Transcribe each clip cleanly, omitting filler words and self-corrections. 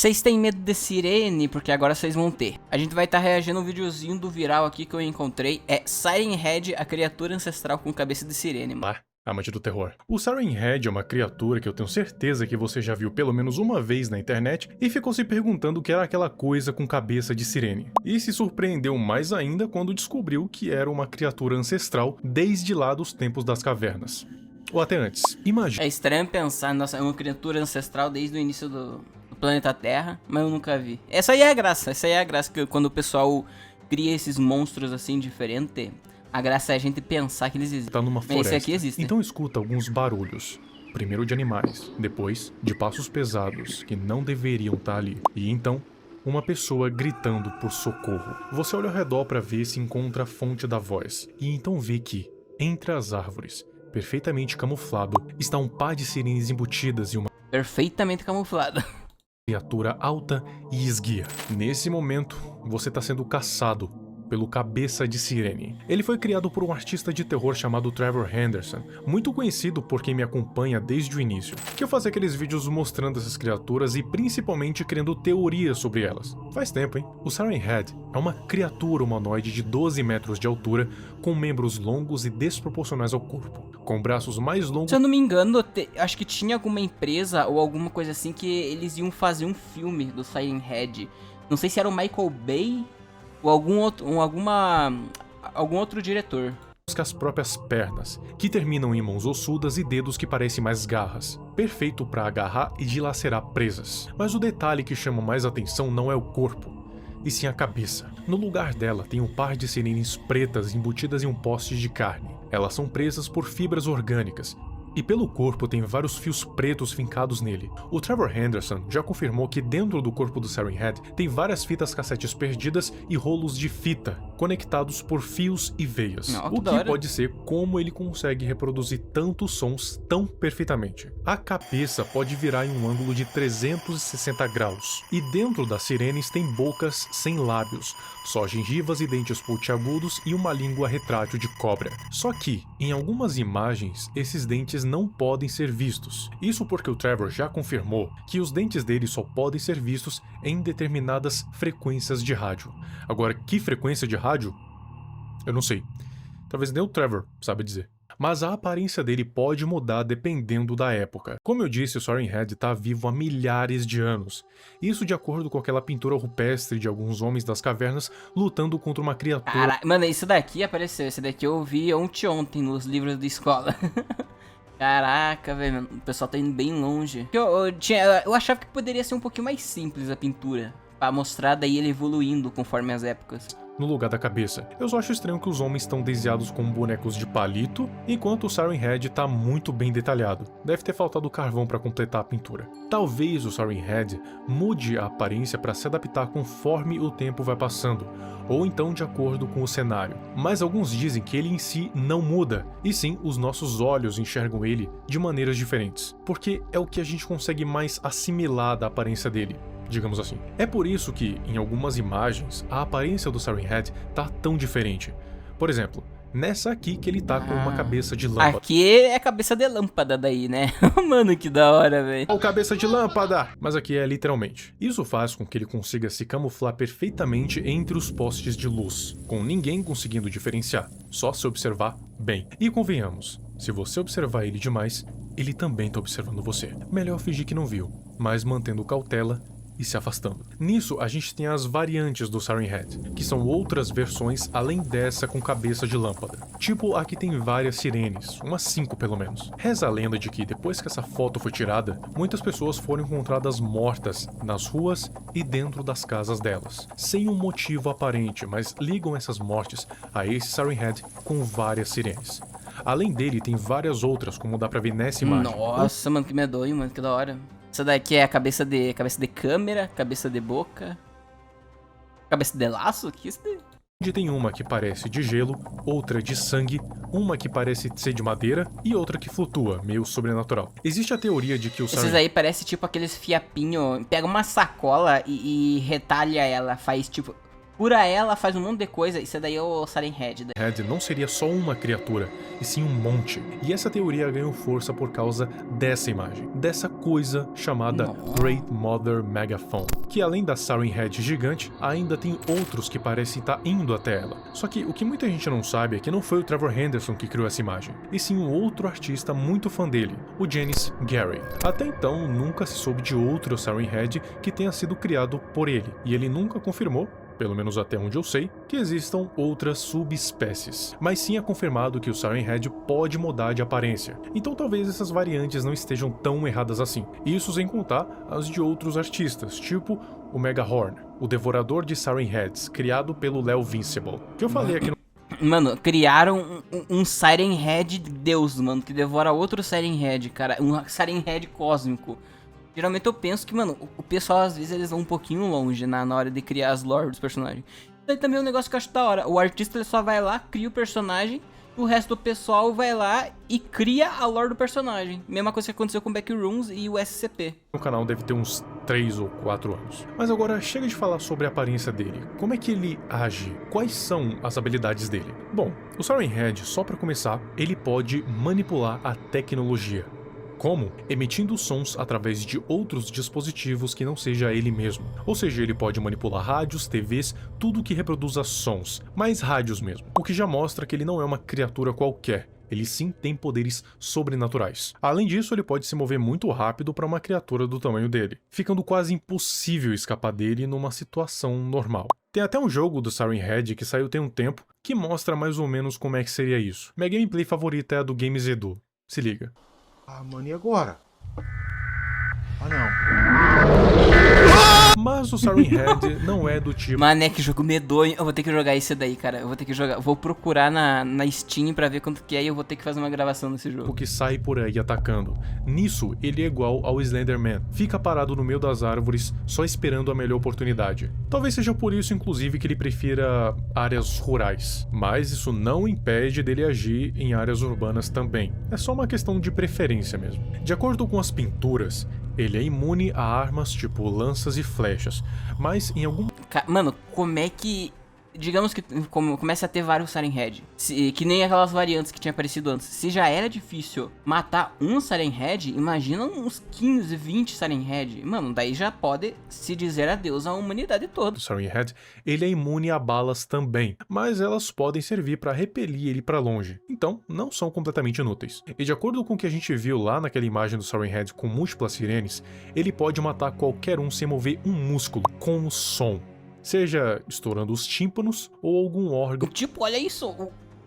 Vocês têm medo de sirene? Porque agora vocês vão ter. A gente vai estar reagindo a um videozinho do viral aqui que eu encontrei. É Siren Head, a criatura ancestral com cabeça de sirene. Amante do terror. O Siren Head é uma criatura que eu tenho certeza que você já viu pelo menos uma vez na internet e ficou se perguntando o que era aquela coisa com cabeça de sirene. E se surpreendeu mais ainda quando descobriu que era uma criatura ancestral desde lá dos tempos das cavernas. Ou até antes. Imagina. É estranho pensar, nossa, é uma criatura ancestral desde o início do planeta Terra, mas eu nunca vi. Essa aí é a graça, que quando o pessoal cria esses monstros assim diferentes. A graça é a gente pensar que eles existem. Tá numa floresta. Esse aqui existe. Então escuta alguns barulhos. Primeiro de animais, depois de passos pesados que não deveriam estar ali. E então, uma pessoa gritando por socorro. Você olha ao redor para ver se encontra a fonte da voz. E então vê que, entre as árvores, perfeitamente camuflado, está um par de sirenes embutidas e uma perfeitamente camuflada. Criatura alta e esguia. Nesse momento, você está sendo caçado pelo Cabeça de Sirene. Ele foi criado por um artista de terror chamado Trevor Henderson, muito conhecido por quem me acompanha desde o início, que eu faço aqueles vídeos mostrando essas criaturas e principalmente criando teorias sobre elas. Faz tempo, hein? O Siren Head é uma criatura humanoide de 12 metros de altura, com membros longos e desproporcionais ao corpo, com braços mais longos. Se eu não me engano, acho que tinha alguma empresa ou alguma coisa assim que eles iam fazer um filme do Siren Head. Não sei se era o Michael Bay ou algum outro diretor. Que as próprias pernas, que terminam em mãos ossudas e dedos que parecem mais garras, perfeito para agarrar e dilacerar presas. Mas o detalhe que chama mais atenção não é o corpo, e sim a cabeça. No lugar dela tem um par de sirenes pretas embutidas em um poste de carne. Elas são presas por fibras orgânicas, e pelo corpo tem vários fios pretos fincados nele. O Trevor Henderson já confirmou que dentro do corpo do Siren Head tem várias fitas cassetes perdidas e rolos de fita, conectados por fios e veias. O que pode ser como ele consegue reproduzir tantos sons tão perfeitamente. A cabeça pode virar em um ângulo de 360 graus. E dentro das sirenes tem bocas sem lábios, só gengivas e dentes pontiagudos e uma língua retrátil de cobra. Só que, em algumas imagens, esses dentes não podem ser vistos. Isso porque o Trevor já confirmou que os dentes dele só podem ser vistos em determinadas frequências de rádio. Agora, que frequência de rádio? Eu não sei. Talvez nem o Trevor sabe dizer. Mas a aparência dele pode mudar dependendo da época. Como eu disse, o Siren Head está vivo há milhares de anos. Isso de acordo com aquela pintura rupestre de alguns homens das cavernas lutando contra uma criatura. Cara, mano, isso daqui apareceu. Esse daqui eu vi ontem nos livros de escola. Caraca, velho, o pessoal tá indo bem longe. Eu achava que poderia ser um pouquinho mais simples a pintura, pra mostrar daí ele evoluindo conforme as épocas. No lugar da cabeça. Eu só acho estranho que os homens estão desenhados com bonecos de palito, enquanto o Siren Head tá muito bem detalhado. Deve ter faltado carvão para completar a pintura. Talvez o Siren Head mude a aparência para se adaptar conforme o tempo vai passando, ou então de acordo com o cenário. Mas alguns dizem que ele em si não muda, e sim os nossos olhos enxergam ele de maneiras diferentes, porque é o que a gente consegue mais assimilar da aparência dele, digamos assim. É por isso que, em algumas imagens, a aparência do Siren Head tá tão diferente. Por exemplo, nessa aqui que ele tá com uma cabeça de lâmpada. Aqui é a cabeça de lâmpada daí, né? Mano, que da hora, velho. Ou cabeça de lâmpada! Mas aqui é literalmente. Isso faz com que ele consiga se camuflar perfeitamente entre os postes de luz, com ninguém conseguindo diferenciar, só se observar bem. E convenhamos, se você observar ele demais, ele também tá observando você. Melhor fingir que não viu, mas mantendo cautela e se afastando. Nisso, a gente tem as variantes do Siren Head, que são outras versões além dessa com cabeça de lâmpada. Tipo, aqui tem várias sirenes, umas 5 pelo menos. Reza a lenda de que depois que essa foto foi tirada, muitas pessoas foram encontradas mortas nas ruas e dentro das casas delas, sem um motivo aparente, mas ligam essas mortes a esse Siren Head com várias sirenes. Além dele, tem várias outras, como dá pra ver nessa imagem. Nossa, mano, que medonho, mano, que da hora. Essa daqui é a cabeça de câmera, cabeça de boca, cabeça de laço? Que isso daí? Onde tem uma que parece de gelo, outra de sangue, uma que parece ser de madeira e outra que flutua, meio sobrenatural. Existe a teoria de que o Esses aí parece tipo aqueles fiapinhos, pega uma sacola e retalha ela, faz tipo cura ela, faz um monte de coisa, isso daí é o Siren Head. Head não seria só uma criatura, e sim um monte. E essa teoria ganhou força por causa dessa imagem, dessa coisa chamada Great Mother Megaphone, que além da Siren Head gigante, ainda tem outros que parecem estar indo até ela. Só que o que muita gente não sabe é que não foi o Trevor Henderson que criou essa imagem, e sim um outro artista muito fã dele, o Janis Gary. Até então, nunca se soube de outro Siren Head que tenha sido criado por ele, e ele nunca confirmou, pelo menos até onde eu sei, que existam outras subespécies. Mas sim é confirmado que o Siren Head pode mudar de aparência. Então talvez essas variantes não estejam tão erradas assim. Isso sem contar as de outros artistas, tipo o Megahorn, o devorador de Siren Heads, criado pelo Léo Vincible, que eu falei aqui no... Mano, criaram um Siren Head Deus, mano, que devora outro Siren Head, cara. Um Siren Head cósmico. Geralmente eu penso que, mano, o pessoal às vezes eles vão um pouquinho longe na hora de criar as lore dos personagens. Daí também é um negócio que eu acho da hora. O artista ele só vai lá, cria o personagem, o resto do pessoal vai lá e cria a lore do personagem. Mesma coisa que aconteceu com o Backrooms e o SCP. O canal deve ter uns 3 ou 4 anos. Mas agora chega de falar sobre a aparência dele. Como é que ele age? Quais são as habilidades dele? Bom, o Siren Head, só pra começar, ele pode manipular a tecnologia. Como? Emitindo sons através de outros dispositivos que não seja ele mesmo. Ou seja, ele pode manipular rádios, TVs, tudo que reproduza sons, mais rádios mesmo. O que já mostra que ele não é uma criatura qualquer. Ele sim tem poderes sobrenaturais. Além disso, ele pode se mover muito rápido para uma criatura do tamanho dele, ficando quase impossível escapar dele numa situação normal. Tem até um jogo do Siren Head que saiu tem um tempo que mostra mais ou menos como é que seria isso. Minha gameplay favorita é a do Games Edu. Se liga. Ah, mano, e agora? Ah, não. Mas o Siren Head não é do tipo... Mané, que jogo medonho. Eu vou ter que jogar esse daí, cara. Eu vou ter que jogar. Vou procurar na Steam pra ver quanto que é e eu vou ter que fazer uma gravação desse jogo. que sai por aí atacando. Nisso, ele é igual ao Slenderman. Fica parado no meio das árvores, só esperando a melhor oportunidade. Talvez seja por isso, inclusive, que ele prefira áreas rurais. Mas isso não impede dele agir em áreas urbanas também. É só uma questão de preferência mesmo. De acordo com as pinturas, ele é imune a armas tipo lanças e flechas, mas em algum... Mano, como é que... Digamos que comece a ter vários Siren Head, que nem aquelas variantes que tinha aparecido antes. Se já era difícil matar um Siren Head, imagina uns 15, 20 Siren Head. Mano, daí já pode se dizer adeus à humanidade toda. O Siren Head, ele é imune a balas também, mas elas podem servir para repelir ele para longe, então não são completamente inúteis. E de acordo com o que a gente viu lá naquela imagem do Siren Head com múltiplas sirenes, ele pode matar qualquer um sem mover um músculo, com o som. Seja estourando os tímpanos ou algum órgão. Tipo, olha isso.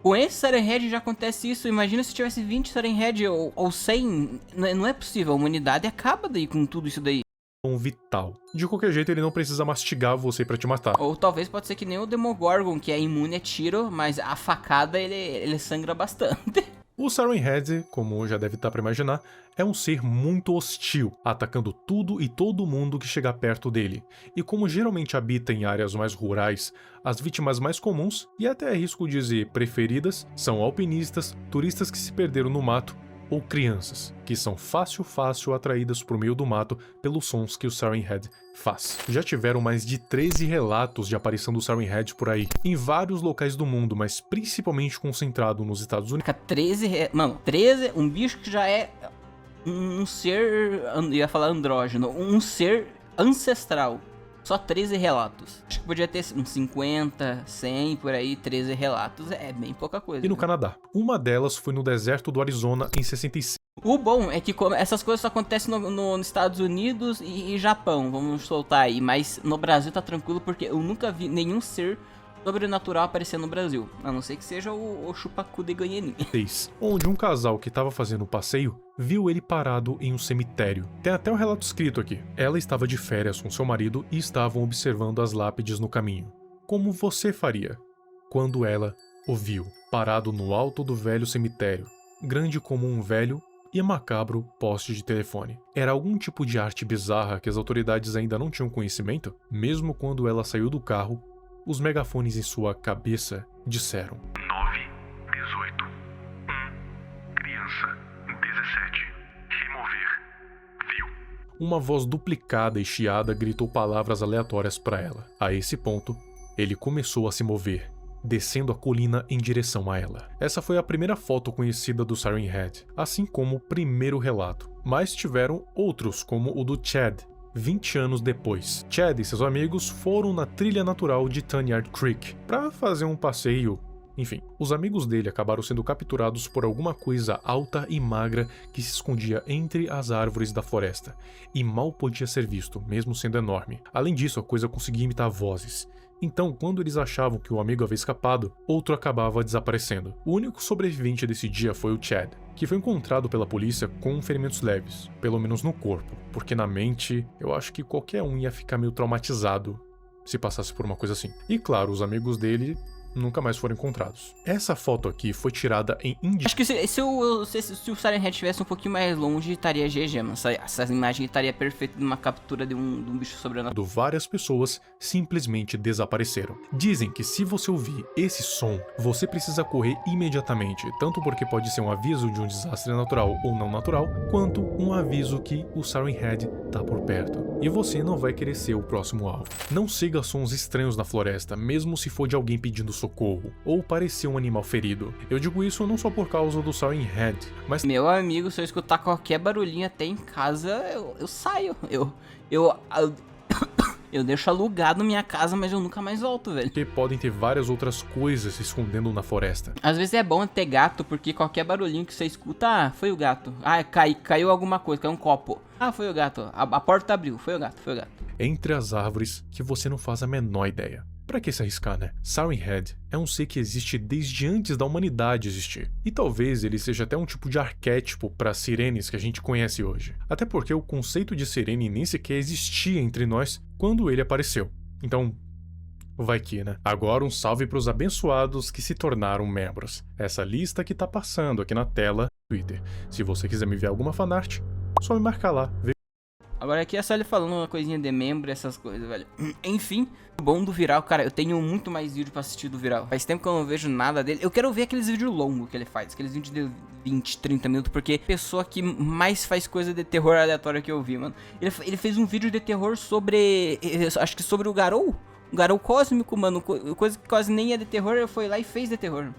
Com esse Siren Head já acontece isso. Imagina se tivesse 20 Siren Head ou 100. Não é possível. A humanidade acaba daí com tudo isso daí. Vital. De qualquer jeito, ele não precisa mastigar você pra te matar. Ou talvez pode ser que nem o Demogorgon, que é imune a tiro, mas a facada ele sangra bastante. O Siren Head, como já deve estar para imaginar, é um ser muito hostil, atacando tudo e todo mundo que chegar perto dele. E como geralmente habita em áreas mais rurais, as vítimas mais comuns, e até arrisco dizer preferidas, são alpinistas, turistas que se perderam no mato, ou crianças, que são fácil atraídas por meio do mato pelos sons que o Siren Head faz. Já tiveram mais de 13 relatos de aparição do Siren Head por aí, em vários locais do mundo, mas principalmente concentrado nos Estados Unidos. 13, mano, 13, um bicho que já é um ser, ia falar andrógeno, um ser ancestral. Só 13 relatos. Acho que podia ter uns 50, 100, por aí, 13 relatos. É bem pouca coisa. E no Canadá. Uma delas foi no deserto do Arizona em 65. O bom é que essas coisas só acontecem nos Estados Unidos e Japão, vamos soltar aí. Mas no Brasil tá tranquilo porque eu nunca vi nenhum ser sobrenatural aparecer no Brasil. A não ser que seja o chupacu de Ganhanin. Onde um casal que estava fazendo um passeio viu ele parado em um cemitério. Tem até um relato escrito aqui. Ela estava de férias com seu marido e estavam observando as lápides no caminho. Como você faria? Quando ela o viu, parado no alto do velho cemitério, grande como um velho e macabro poste de telefone. Era algum tipo de arte bizarra que as autoridades ainda não tinham conhecimento? Mesmo quando ela saiu do carro, os megafones em sua cabeça disseram: 9, 18, 1, criança, 17, remover, viu. Uma voz duplicada e chiada gritou palavras aleatórias para ela. A esse ponto, ele começou a se mover, descendo a colina em direção a ela. Essa foi a primeira foto conhecida do Siren Head, assim como o primeiro relato. Mas tiveram outros, como o do Chad, 20 anos depois. Chad e seus amigos foram na trilha natural de Tanyard Creek para fazer um passeio. Enfim, os amigos dele acabaram sendo capturados por alguma coisa alta e magra que se escondia entre as árvores da floresta, e mal podia ser visto, mesmo sendo enorme. Além disso, a coisa conseguia imitar vozes. Então, quando eles achavam que o amigo havia escapado, outro acabava desaparecendo. O único sobrevivente desse dia foi o Chad, que foi encontrado pela polícia com ferimentos leves, pelo menos no corpo, porque na mente, eu acho que qualquer um ia ficar meio traumatizado se passasse por uma coisa assim. E claro, os amigos dele nunca mais foram encontrados. Essa foto aqui foi tirada em Acho que se o Siren Head estivesse um pouquinho mais longe, estaria GG, mano. Essa imagem estaria perfeita numa captura de um bicho sobrenatural. Várias pessoas simplesmente desapareceram. Dizem que se você ouvir esse som, você precisa correr imediatamente, tanto porque pode ser um aviso de um desastre natural ou não natural, quanto um aviso que o Siren Head tá por perto. E você não vai querer ser o próximo alvo. Não siga sons estranhos na floresta, mesmo se for de alguém pedindo socorro, ou parecer um animal ferido. Eu digo isso não só por causa do Siren Head, mas... Meu amigo, se eu escutar qualquer barulhinho até em casa, eu saio. Eu deixo alugado minha casa, mas eu nunca mais volto, velho. porque podem ter várias outras coisas se escondendo na floresta. Às vezes é bom ter gato, porque qualquer barulhinho que você escuta, foi o gato. Caiu alguma coisa, caiu um copo. Foi o gato. A porta abriu, foi o gato. Entre as árvores que você não faz a menor ideia. Pra que se arriscar, né? Siren Head é um ser que existe desde antes da humanidade existir. E talvez ele seja até um tipo de arquétipo para sirenes que a gente conhece hoje. Até porque o conceito de sirene nem sequer existia entre nós quando ele apareceu. Então, vai que, né? Agora um salve pros abençoados que se tornaram membros. Essa lista que tá passando aqui na tela do Twitter. Se você quiser me enviar alguma fanart, só me marcar lá. Agora aqui é só ele falando uma coisinha de membro, essas coisas, velho. Enfim, o bom do Viral, cara, eu tenho muito mais vídeo pra assistir do Viral. Faz tempo que eu não vejo nada dele. Eu quero ver aqueles vídeos longos que ele faz, aqueles vídeos de 20, 30 minutos, porque pessoa que mais faz coisa de terror aleatória que eu vi, mano. Ele fez um vídeo de terror sobre, acho que sobre o Garou. O Garou cósmico, mano, coisa que quase nem é de terror, ele foi lá e fez de terror.